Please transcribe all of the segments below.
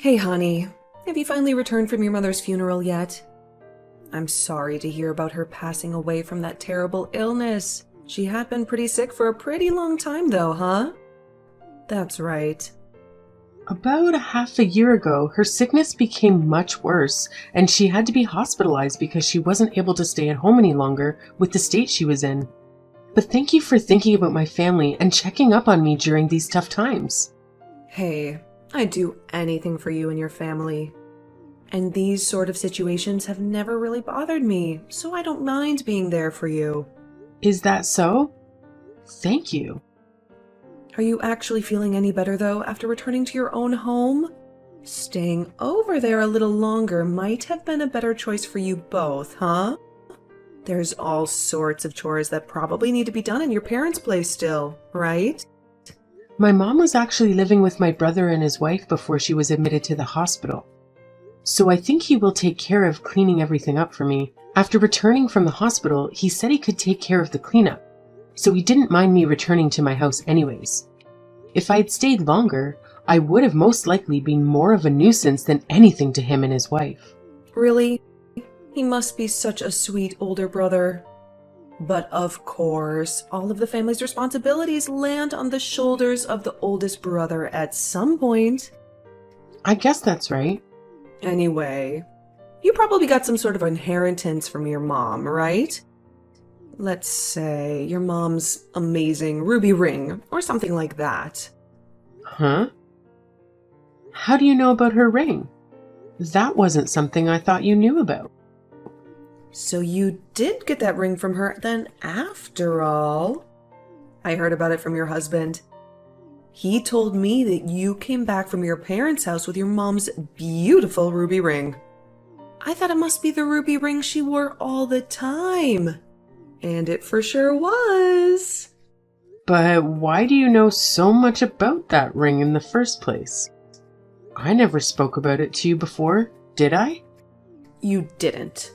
Hey honey, have you finally returned from your mother's funeral yet? I'm sorry to hear about her passing away from that terrible illness. She had been pretty sick for a pretty long time though, huh? That's right. About a half a year ago, her sickness became much worse, and she had to be hospitalized because she wasn't able to stay at home any longer with the state she was in. But thank you for thinking about my family and checking up on me during these tough times. Hey, I'd do anything for you and your family. And these sort of situations have never really bothered me, so I don't mind being there for you. Is that so? Thank you. Are you actually feeling any better though after returning to your own home? Staying over there a little longer might have been a better choice for you both, huh? There's all sorts of chores that probably need to be done in your parents' place still, right? My mom was actually living with my brother and his wife before she was admitted to the hospital. So I think he will take care of cleaning everything up for me. After returning from the hospital, he said he could take care of the cleanup, so he didn't mind me returning to my house anyways. If I had stayed longer, I would have most likely been more of a nuisance than anything to him and his wife. Really? He must be such a sweet older brother. But of course, all of the family's responsibilities land on the shoulders of the oldest brother at some point. I guess that's right. Anyway, you probably got some sort of inheritance from your mom, right? Let's say your mom's amazing ruby ring or something like that. Huh? How do you know about her ring? That wasn't something I thought you knew about. So you did get that ring from her then after all. I heard about it from your husband. He told me that you came back from your parents' house with your mom's beautiful ruby ring. I thought it must be the ruby ring she wore all the time. And it for sure was. But why do you know so much about that ring in the first place? I never spoke about it to you before, did I? You didn't.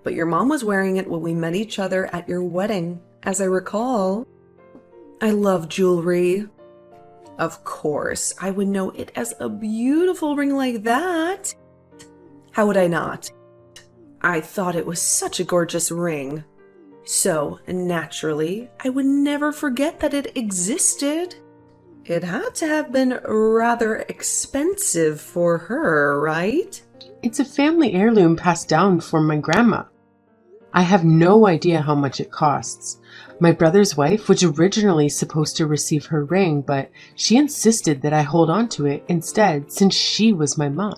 But your mom was wearing it when we met each other at your wedding, as I recall. I love jewelry. Of course, I would know it as a beautiful ring like that. How would I not? I thought it was such a gorgeous ring. So, naturally, I would never forget that it existed. It had to have been rather expensive for her, right? It's a family heirloom passed down from my grandma. I have no idea how much it costs. My brother's wife was originally supposed to receive her ring, but she insisted that I hold on to it instead since she was my mom.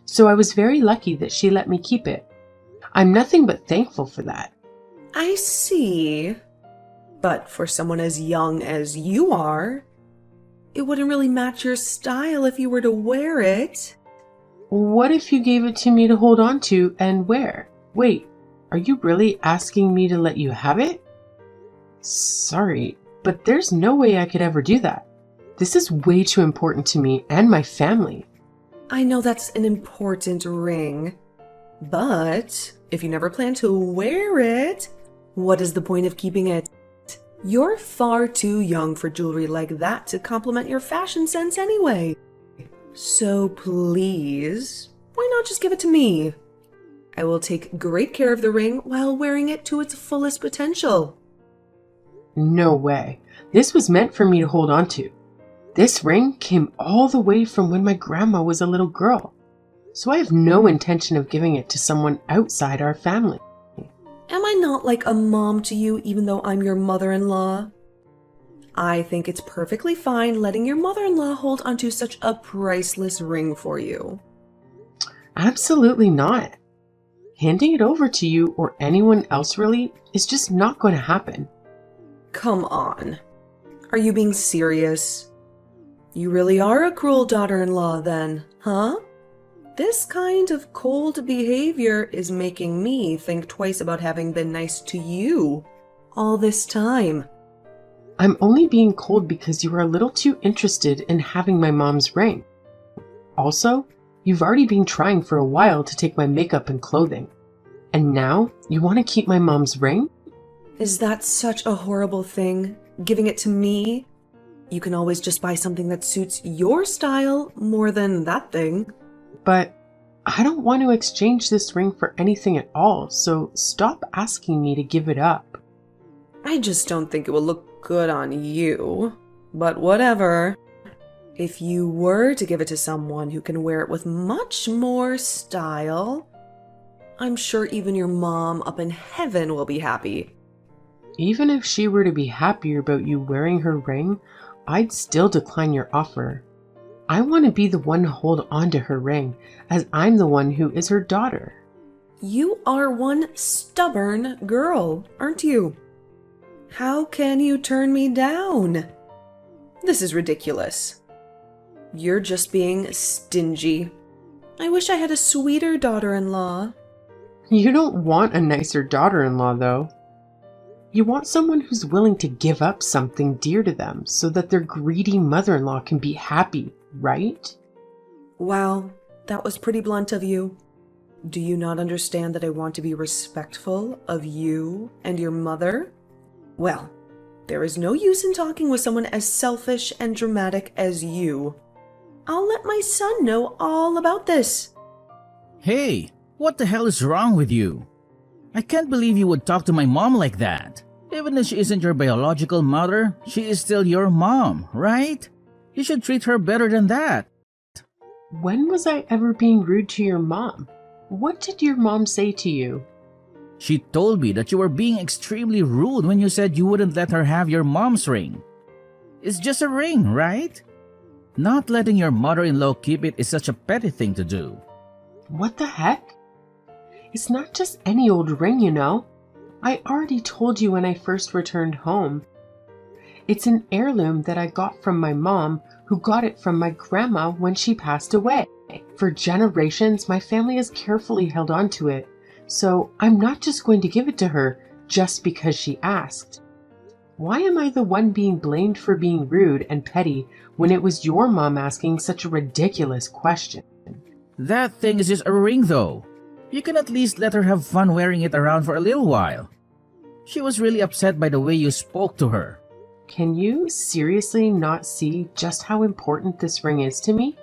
So I was very lucky that she let me keep it. I'm nothing but thankful for that. I see. But for someone as young as you are, it wouldn't really match your style if you were to wear it. What if you gave it to me to hold on to and wear? Wait, are you really asking me to let you have it? Sorry, but there's no way I could ever do that. This is way too important to me and my family. I know that's an important ring, but if you never plan to wear it, what is the point of keeping it? You're far too young for jewelry like that to complement your fashion sense anyway. So please, why not just give it to me? I will take great care of the ring while wearing it to its fullest potential. No way. This was meant for me to hold on to. This ring came all the way from when my grandma was a little girl. So I have no intention of giving it to someone outside our family. Am I not like a mom to you even though I'm your mother-in-law? I think it's perfectly fine letting your mother-in-law hold onto such a priceless ring for you. Absolutely not. Handing it over to you or anyone else really is just not going to happen. Come on. Are you being serious? You really are a cruel daughter-in-law then, huh? This kind of cold behavior is making me think twice about having been nice to you all this time. I'm only being cold because you are a little too interested in having my mom's ring. Also, you've already been trying for a while to take my makeup and clothing. And now you want to keep my mom's ring? Is that such a horrible thing? Giving it to me? You can always just buy something that suits your style more than that thing. But I don't want to exchange this ring for anything at all, so stop asking me to give it up. I just don't think it will look good on you. But whatever. If you were to give it to someone who can wear it with much more style, I'm sure even your mom up in heaven will be happy. Even if she were to be happier about you wearing her ring, I'd still decline your offer. I want to be the one to hold on to her ring, as I'm the one who is her daughter. You are one stubborn girl, aren't you? How can you turn me down? This is ridiculous. You're just being stingy. I wish I had a sweeter daughter-in-law. You don't want a nicer daughter-in-law, though. You want someone who's willing to give up something dear to them so that their greedy mother-in-law can be happy, right? Wow, that was pretty blunt of you. Do you not understand that I want to be respectful of you and your mother? Well, there is no use in talking with someone as selfish and dramatic as you. I'll let my son know all about this. Hey, what the hell is wrong with you? I can't believe you would talk to my mom like that. Even if she isn't your biological mother, she is still your mom, right? You should treat her better than that. When was I ever being rude to your mom? What did your mom say to you? She told me that you were being extremely rude when you said you wouldn't let her have your mom's ring. It's just a ring, right? Not letting your mother-in-law keep it is such a petty thing to do. What the heck? It's not just any old ring, you know. I already told you when I first returned home. It's an heirloom that I got from my mom, who got it from my grandma when she passed away. For generations, my family has carefully held on to it, so I'm not just going to give it to her just because she asked. Why am I the one being blamed for being rude and petty when it was your mom asking such a ridiculous question? That thing is just a ring, though. You can at least let her have fun wearing it around for a little while. She was really upset by the way you spoke to her. Can you seriously not see just how important this ring is to me?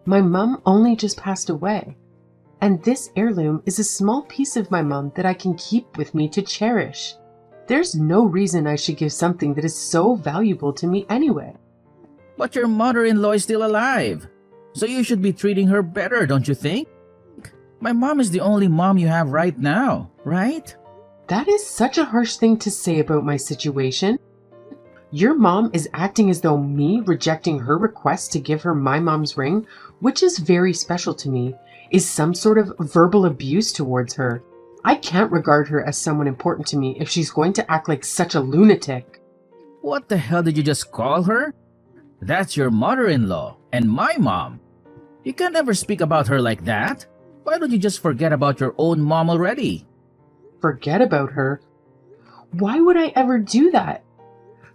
My mom only just passed away, and this heirloom is a small piece of my mom that I can keep with me to cherish. There's no reason I should give something that is so valuable to me anyway. But your mother-in-law is still alive, so you should be treating her better, don't you think? My mom is the only mom you have right now, right? That is such a harsh thing to say about my situation. Your mom is acting as though me rejecting her request to give her my mom's ring, which is very special to me, is some sort of verbal abuse towards her. I can't regard her as someone important to me if she's going to act like such a lunatic. What the hell did you just call her? That's your mother-in-law and my mom. You can't ever speak about her like that. Why don't you just forget about your own mom already? Forget about her? Why would I ever do that?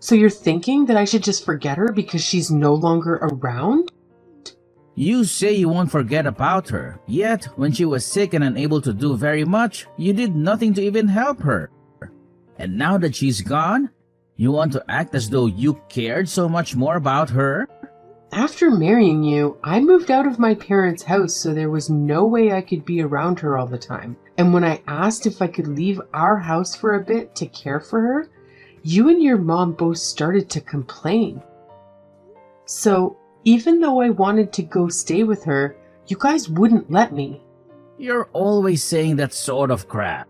So you're thinking that I should just forget her because she's no longer around? You say you won't forget about her, yet when she was sick and unable to do very much, you did nothing to even help her. And now that she's gone, you want to act as though you cared so much more about her? After marrying you, I moved out of my parents' house, so there was no way I could be around her all the time. And when I asked if I could leave our house for a bit to care for her, you and your mom both started to complain. So, even though I wanted to go stay with her, you guys wouldn't let me. You're always saying that sort of crap.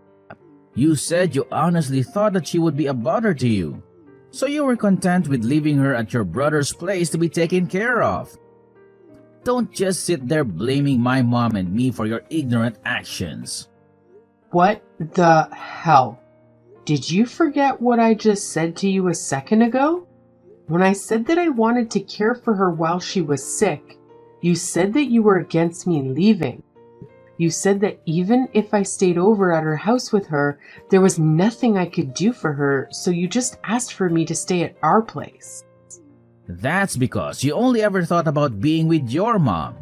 You said you honestly thought that she would be a bother to you. So you were content with leaving her at your brother's place to be taken care of. Don't just sit there blaming my mom and me for your ignorant actions. What the hell? Did you forget what I just said to you a second ago? When I said that I wanted to care for her while she was sick, you said that you were against me leaving. You said that even if I stayed over at her house with her, there was nothing I could do for her, so you just asked for me to stay at our place. That's because you only ever thought about being with your mom.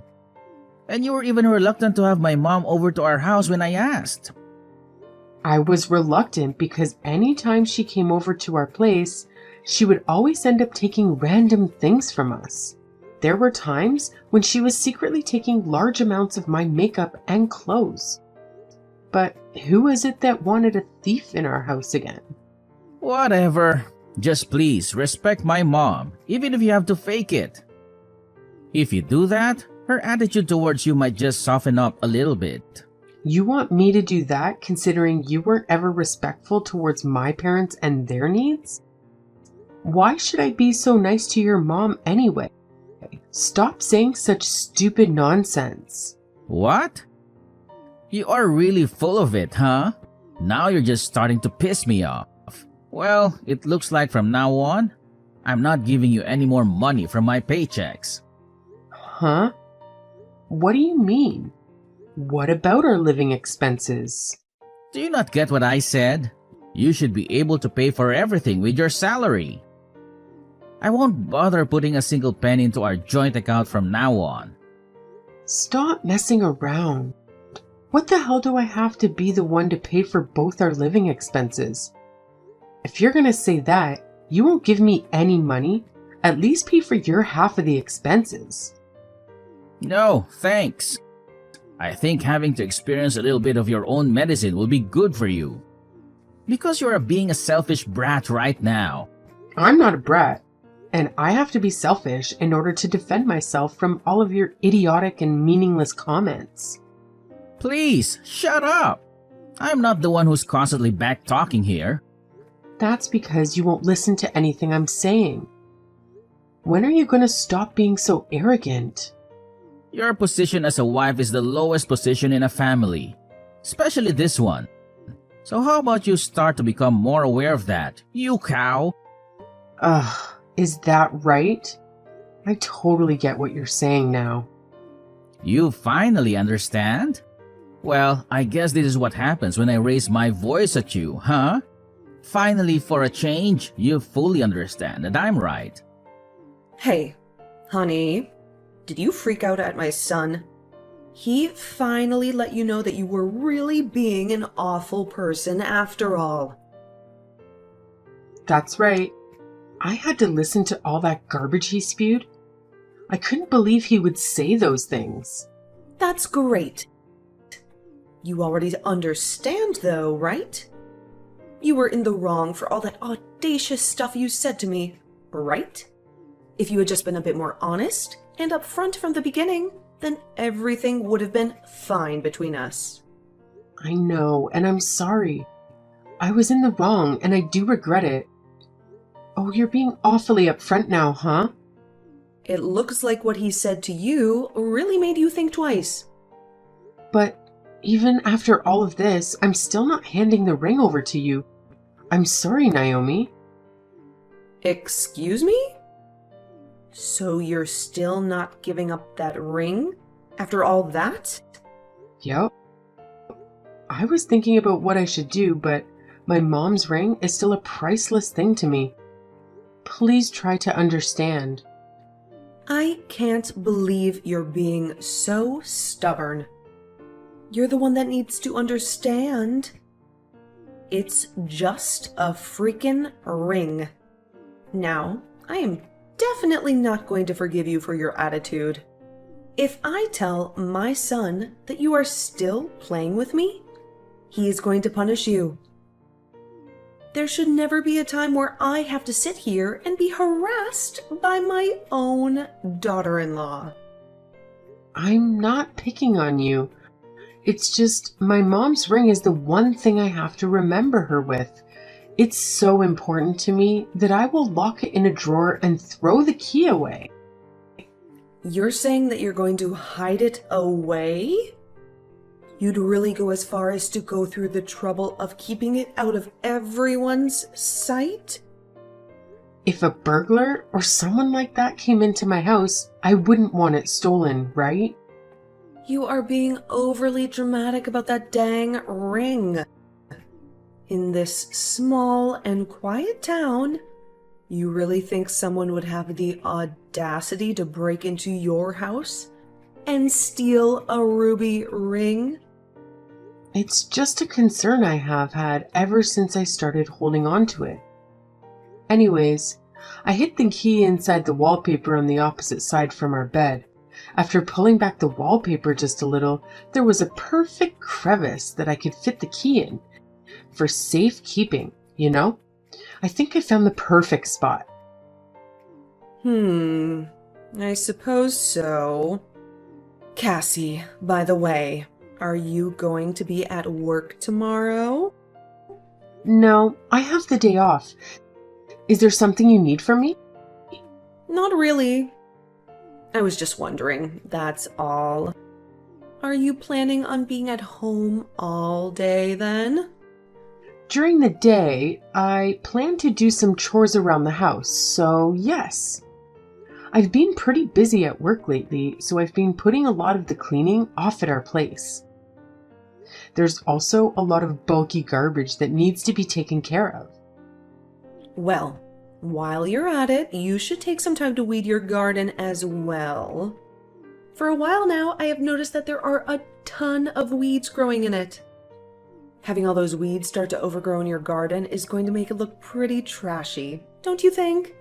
And you were even reluctant to have my mom over to our house when I asked. I was reluctant because anytime she came over to our place, She would always end up taking random things from us. There were times when she was secretly taking large amounts of my makeup and clothes. But who is it that wanted a thief in our house again? Whatever. Just please respect my mom, even if you have to fake it. If you do that, her attitude towards you might just soften up a little bit. You want me to do that considering you weren't ever respectful towards my parents and their needs? Why should I be so nice to your mom anyway? Stop saying such stupid nonsense. What? You are really full of it, huh? Now you're just starting to piss me off. Well, it looks like from now on, I'm not giving you any more money from my paychecks. Huh? What do you mean? What about our living expenses? Do you not get what I said? You should be able to pay for everything with your salary. I won't bother putting a single penny into our joint account from now on. Stop messing around. What the hell do I have to be the one to pay for both our living expenses? If you're gonna say that, you won't give me any money. At least pay for your half of the expenses. No, thanks. I think having to experience a little bit of your own medicine will be good for you. Because you are being a selfish brat right now. I'm not a brat, and I have to be selfish in order to defend myself from all of your idiotic and meaningless comments. Please, shut up. I'm not the one who's constantly back-talking here. That's because you won't listen to anything I'm saying. When are you going to stop being so arrogant? Your position as a wife is the lowest position in a family, especially this one. So how about you start to become more aware of that, you cow? Ugh, is that right? I totally get what you're saying now. You finally understand? Well, I guess this is what happens when I raise my voice at you, huh? Finally, for a change, you fully understand that I'm right. Hey, honey, did you freak out at my son? He finally let you know that you were really being an awful person after all. That's right. I had to listen to all that garbage he spewed. I couldn't believe he would say those things. That's great. You already understand, though, right? You were in the wrong for all that audacious stuff you said to me, right? If you had just been a bit more honest and upfront from the beginning, then everything would have been fine between us. I know, and I'm sorry. I was in the wrong, and I do regret it. Oh, you're being awfully upfront now, huh? It looks like what he said to you really made you think twice. But even after all of this, I'm still not handing the ring over to you. I'm sorry, Naomi. Excuse me? So you're still not giving up that ring after all that? Yep. I was thinking about what I should do, but my mom's ring is still a priceless thing to me. Please try to understand. I can't believe you're being so stubborn. You're the one that needs to understand. It's just a freaking ring. Now, I am definitely not going to forgive you for your attitude. If I tell my son that you are still playing with me, he is going to punish you. There should never be a time where I have to sit here and be harassed by my own daughter-in-law. I'm not picking on you. It's just my mom's ring is the one thing I have to remember her with. It's so important to me that I will lock it in a drawer and throw the key away. You're saying that you're going to hide it away? You'd really go as far as to go through the trouble of keeping it out of everyone's sight? If a burglar or someone like that came into my house, I wouldn't want it stolen, right? You are being overly dramatic about that dang ring. In this small and quiet town, you really think someone would have the audacity to break into your house and steal a ruby ring? It's just a concern I have had ever since I started holding on to it. Anyways, I hid the key inside the wallpaper on the opposite side from our bed. After pulling back the wallpaper just a little, there was a perfect crevice that I could fit the key in. For safekeeping, you know? I think I found the perfect spot. I suppose so. Cassie, by the way, are you going to be at work tomorrow? No, I have the day off. Is there something you need from me? Not really. I was just wondering, that's all. Are you planning on being at home all day then? During the day, I plan to do some chores around the house, so yes. I've been pretty busy at work lately, so I've been putting a lot of the cleaning off at our place. There's also a lot of bulky garbage that needs to be taken care of. Well, while you're at it, you should take some time to weed your garden as well. For a while now, I have noticed that there are a ton of weeds growing in it. Having all those weeds start to overgrow in your garden is going to make it look pretty trashy, don't you think?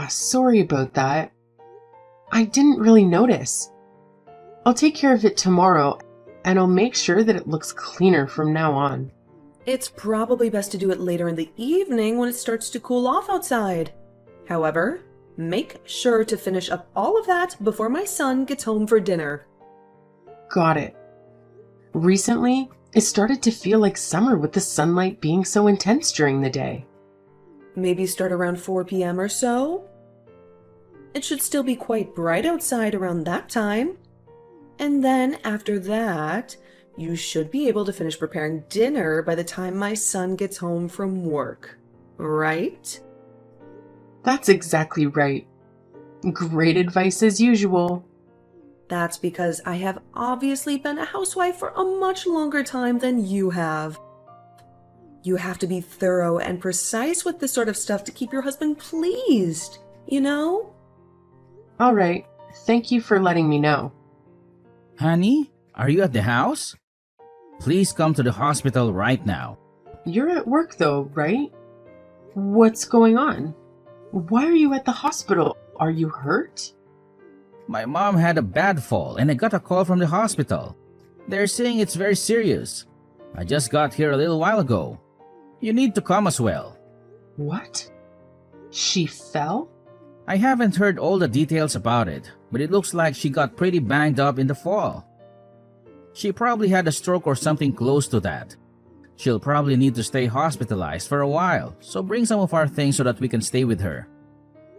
Sorry about that. I didn't really notice. I'll take care of it tomorrow, and I'll make sure that it looks cleaner from now on. It's probably best to do it later in the evening when it starts to cool off outside. However, make sure to finish up all of that before my son gets home for dinner. Got it. Recently, it started to feel like summer with the sunlight being so intense during the day. Maybe start around 4 p.m. or so? It should still be quite bright outside around that time. And then after that, you should be able to finish preparing dinner by the time my son gets home from work, right? That's exactly right. Great advice as usual. That's because I have obviously been a housewife for a much longer time than you have. You have to be thorough and precise with this sort of stuff to keep your husband pleased, you know? All right. Thank you for letting me know. Honey, are you at the house? Please come to the hospital right now. You're at work though, right? What's going on? Why are you at the hospital? Are you hurt? My mom had a bad fall and I got a call from the hospital. They're saying it's very serious. I just got here a little while ago. You need to come as well. What? She fell? I haven't heard all the details about it, but it looks like she got pretty banged up in the fall. She probably had a stroke or something close to that. She'll probably need to stay hospitalized for a while, so bring some of our things so that we can stay with her.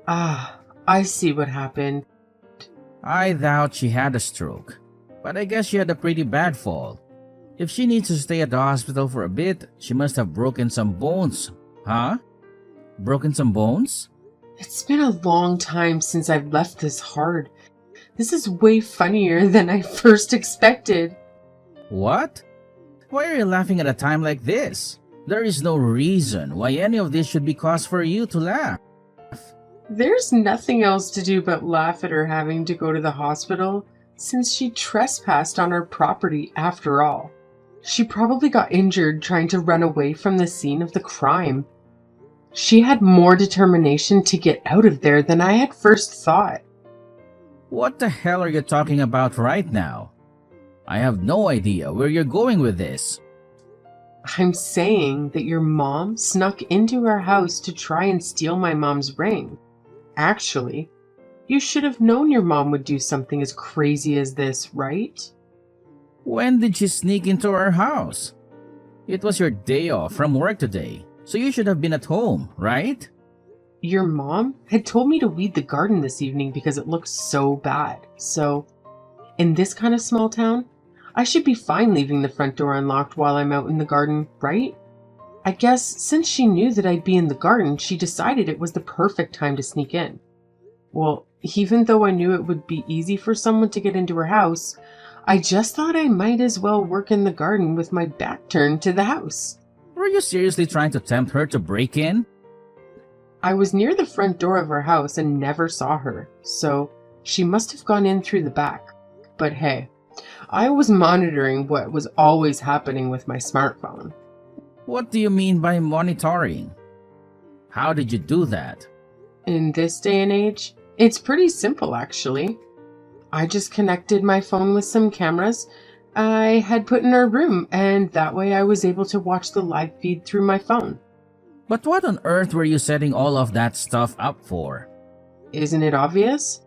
I see what happened. I doubt she had a stroke, but I guess she had a pretty bad fall. If she needs to stay at the hospital for a bit, she must have broken some bones. Huh? Broken some bones? It's been a long time since I've left this hard. This is way funnier than I first expected. What? Why are you laughing at a time like this? There is no reason why any of this should be cause for you to laugh. There's nothing else to do but laugh at her having to go to the hospital since she trespassed on our property after all. She probably got injured trying to run away from the scene of the crime. She had more determination to get out of there than I had first thought. What the hell are you talking about right now? I have no idea where you're going with this. I'm saying that your mom snuck into our house to try and steal my mom's ring. Actually, you should have known your mom would do something as crazy as this, right? When did she sneak into our house? It was your day off from work today, so you should have been at home, right? Your mom had told me to weed the garden this evening because it looked so bad. So, in this kind of small town, I should be fine leaving the front door unlocked while I'm out in the garden, right? I guess since she knew that I'd be in the garden, she decided it was the perfect time to sneak in. Well, even though I knew it would be easy for someone to get into her house, I just thought I might as well work in the garden with my back turned to the house. Were you seriously trying to tempt her to break in? I was near the front door of her house and never saw her, so she must have gone in through the back. But hey, I was monitoring what was always happening with my smartphone. What do you mean by monitoring? How did you do that? In this day and age, it's pretty simple actually. I just connected my phone with some cameras I had put in our room, and that way I was able to watch the live feed through my phone. But what on earth were you setting all of that stuff up for? Isn't it obvious?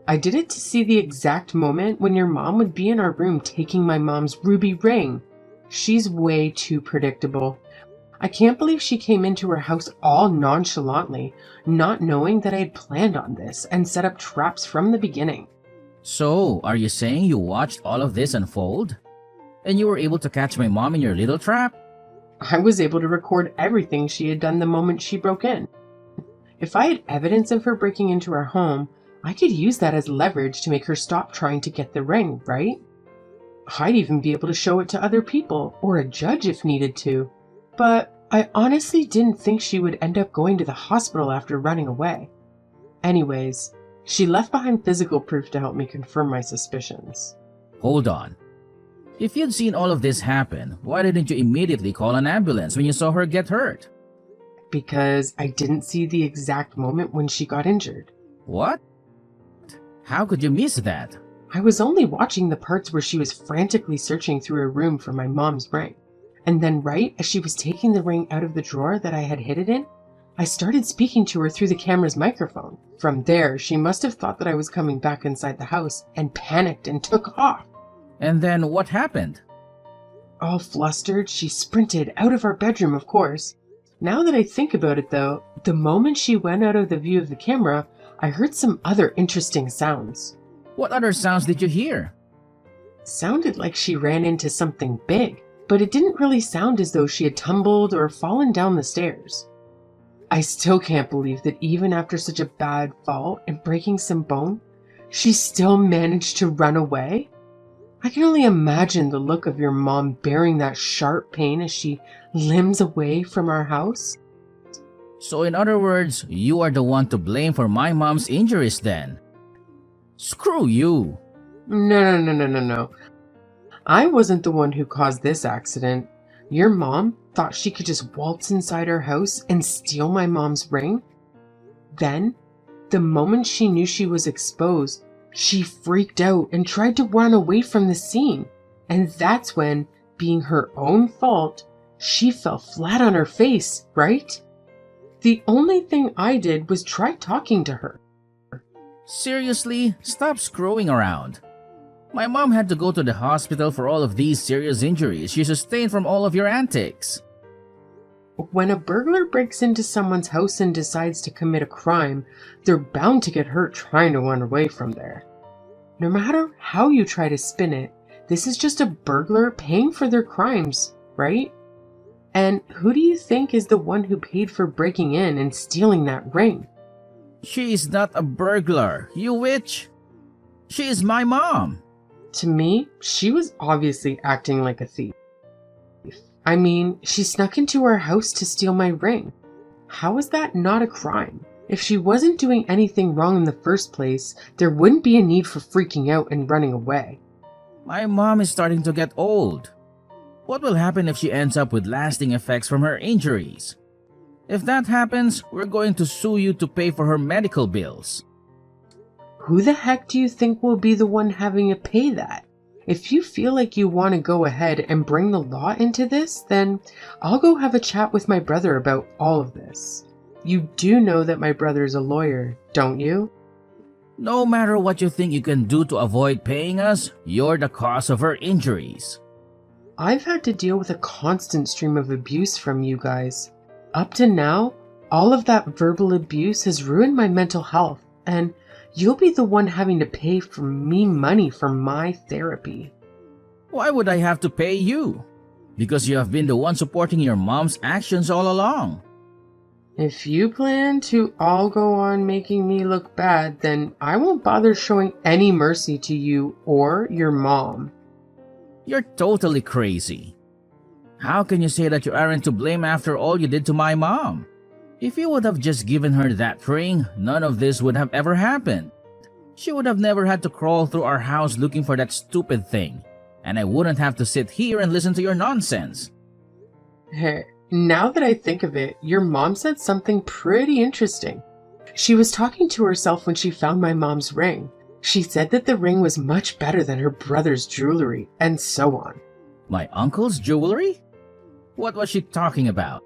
I did it to see the exact moment when your mom would be in our room taking my mom's ruby ring. She's way too predictable. I can't believe she came into her house all nonchalantly, not knowing that I had planned on this and set up traps from the beginning. So, are you saying you watched all of this unfold? And you were able to catch my mom in your little trap? I was able to record everything she had done the moment she broke in. If I had evidence of her breaking into our home, I could use that as leverage to make her stop trying to get the ring, right? I'd even be able to show it to other people, or a judge if needed to. But I honestly didn't think she would end up going to the hospital after running away. Anyways, she left behind physical proof to help me confirm my suspicions. Hold on. If you'd seen all of this happen, why didn't you immediately call an ambulance when you saw her get hurt? Because I didn't see the exact moment when she got injured. What? How could you miss that? I was only watching the parts where she was frantically searching through her room for my mom's ring. And then right as she was taking the ring out of the drawer that I had hid it in, I started speaking to her through the camera's microphone. From there, she must have thought that I was coming back inside the house and panicked and took off. And then what happened? All flustered, she sprinted out of our bedroom, of course. Now that I think about it though, the moment she went out of the view of the camera, I heard some other interesting sounds. What other sounds did you hear? Sounded like she ran into something big, but it didn't really sound as though she had tumbled or fallen down the stairs. I still can't believe that even after such a bad fall and breaking some bone, she still managed to run away. I can only imagine the look of your mom bearing that sharp pain as she limbs away from our house. So in other words, you are the one to blame for my mom's injuries then. Screw you. No. I wasn't the one who caused this accident. Your mom thought she could just waltz inside our house and steal my mom's ring. Then, the moment she knew she was exposed, she freaked out and tried to run away from the scene. And that's when, being her own fault, she fell flat on her face, right? The only thing I did was try talking to her. Seriously, stop screwing around. My mom had to go to the hospital for all of these serious injuries she sustained from all of your antics. When a burglar breaks into someone's house and decides to commit a crime, they're bound to get hurt trying to run away from there. No matter how you try to spin it, this is just a burglar paying for their crimes, right? And who do you think is the one who paid for breaking in and stealing that ring? She is not a burglar, you witch. She is my mom. To me, she was obviously acting like a thief. I mean, she snuck into our house to steal my ring. How is that not a crime? If she wasn't doing anything wrong in the first place, there wouldn't be a need for freaking out and running away. My mom is starting to get old. What will happen if she ends up with lasting effects from her injuries? If that happens, we're going to sue you to pay for her medical bills. Who the heck do you think will be the one having to pay that? If you feel like you want to go ahead and bring the law into this, then I'll go have a chat with my brother about all of this. You do know that my brother is a lawyer, don't you? No matter what you think you can do to avoid paying us, you're the cause of her injuries. I've had to deal with a constant stream of abuse from you guys. Up to now, all of that verbal abuse has ruined my mental health, and you'll be the one having to pay for me money for my therapy. Why would I have to pay you? Because you have been the one supporting your mom's actions all along. If you plan to all go on making me look bad, then I won't bother showing any mercy to you or your mom. You're totally crazy. How can you say that you aren't to blame after all you did to my mom? If you would have just given her that ring, none of this would have ever happened. She would have never had to crawl through our house looking for that stupid thing, and I wouldn't have to sit here and listen to your nonsense. Hey, Now that I think of it, your mom said something pretty interesting. She was talking to herself when she found my mom's ring. She said that the ring was much better than her brother's jewelry, and so on. My uncle's jewelry? What was she talking about?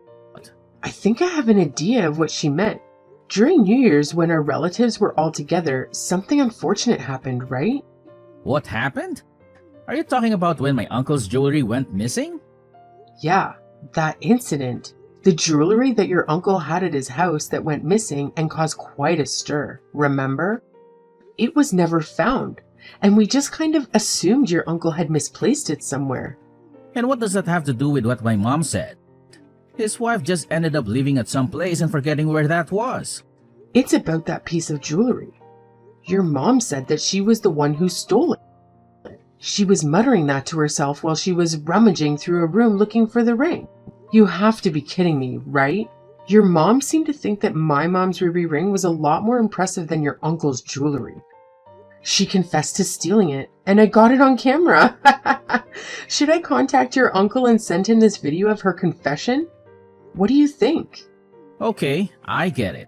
I think I have an idea of what she meant. During New Year's, when our relatives were all together, something unfortunate happened, right? What happened? Are you talking about when my uncle's jewelry went missing? Yeah, that incident. The jewelry that your uncle had at his house that went missing and caused quite a stir, remember? It was never found, and we just kind of assumed your uncle had misplaced it somewhere. And what does that have to do with what my mom said? His wife just ended up leaving at some place and forgetting where that was. It's about that piece of jewelry. Your mom said that she was the one who stole it. She was muttering that to herself while she was rummaging through a room looking for the ring. You have to be kidding me, right? Your mom seemed to think that my mom's ruby ring was a lot more impressive than your uncle's jewelry. She confessed to stealing it, and I got it on camera. Should I contact your uncle and send him this video of her confession? What do you think? Okay, I get it.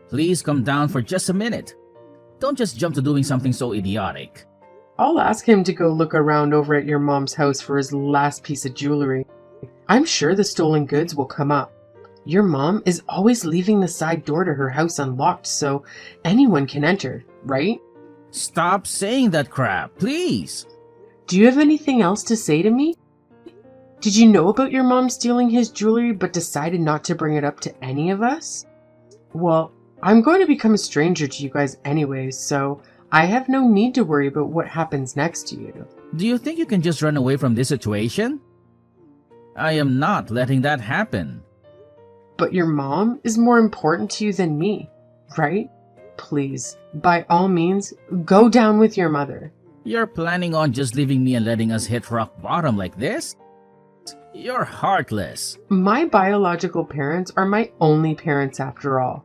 Please come down for just a minute. Don't just jump to doing something so idiotic. I'll ask him to go look around over at your mom's house for his last piece of jewelry. I'm sure the stolen goods will come up. Your mom is always leaving the side door to her house unlocked so anyone can enter, right? Stop saying that crap, please. Do you have anything else to say to me? Did you know about your mom stealing his jewelry but decided not to bring it up to any of us? Well, I'm going to become a stranger to you guys anyways, so I have no need to worry about what happens next to you. Do you think you can just run away from this situation? I am not letting that happen. But your mom is more important to you than me, right? Please, by all means, go down with your mother. You're planning on just leaving me and letting us hit rock bottom like this? You're heartless. My biological parents are my only parents after all.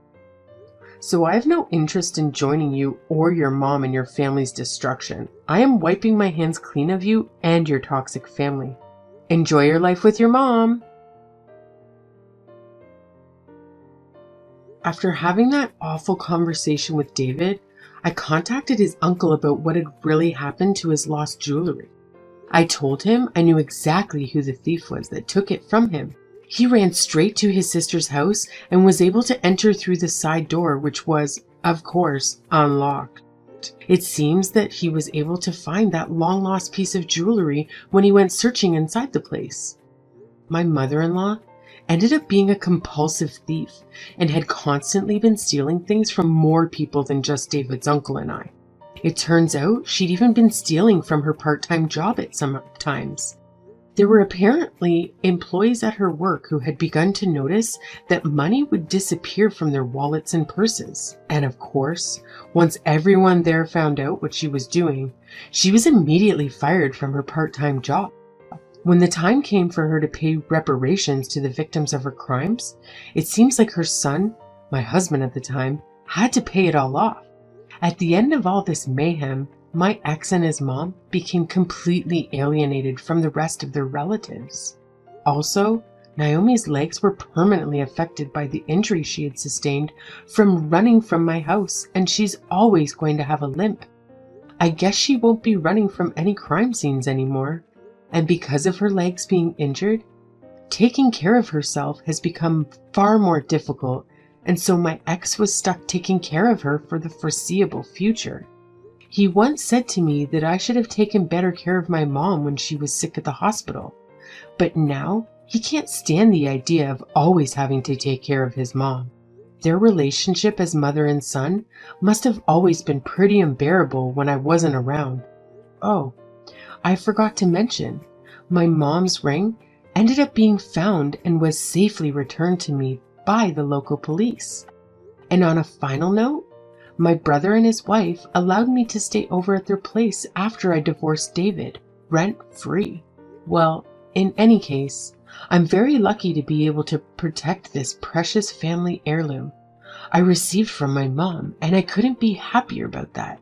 So I have no interest in joining you or your mom in your family's destruction. I am wiping my hands clean of you and your toxic family. Enjoy your life with your mom. After having that awful conversation with David, I contacted his uncle about what had really happened to his lost jewelry. I told him I knew exactly who the thief was that took it from him. He ran straight to his sister's house and was able to enter through the side door, which was, of course, unlocked. It seems that he was able to find that long-lost piece of jewelry when he went searching inside the place. My mother-in-law ended up being a compulsive thief and had constantly been stealing things from more people than just David's uncle and I. It turns out she'd even been stealing from her part-time job at some times. There were apparently employees at her work who had begun to notice that money would disappear from their wallets and purses. And of course, once everyone there found out what she was doing, she was immediately fired from her part-time job. When the time came for her to pay reparations to the victims of her crimes, it seems like her son, my husband at the time, had to pay it all off. At the end of all this mayhem, my ex and his mom became completely alienated from the rest of their relatives. Also, Naomi's legs were permanently affected by the injury she had sustained from running from my house, and she's always going to have a limp. I guess she won't be running from any crime scenes anymore. And because of her legs being injured, taking care of herself has become far more difficult, and so my ex was stuck taking care of her for the foreseeable future. He once said to me that I should have taken better care of my mom when she was sick at the hospital, but now he can't stand the idea of always having to take care of his mom. Their relationship as mother and son must have always been pretty unbearable when I wasn't around. Oh, I forgot to mention, my mom's ring ended up being found and was safely returned to me by the local police. And on a final note, my brother and his wife allowed me to stay over at their place after I divorced David, rent-free. Well, in any case, I'm very lucky to be able to protect this precious family heirloom I received from my mom, and I couldn't be happier about that.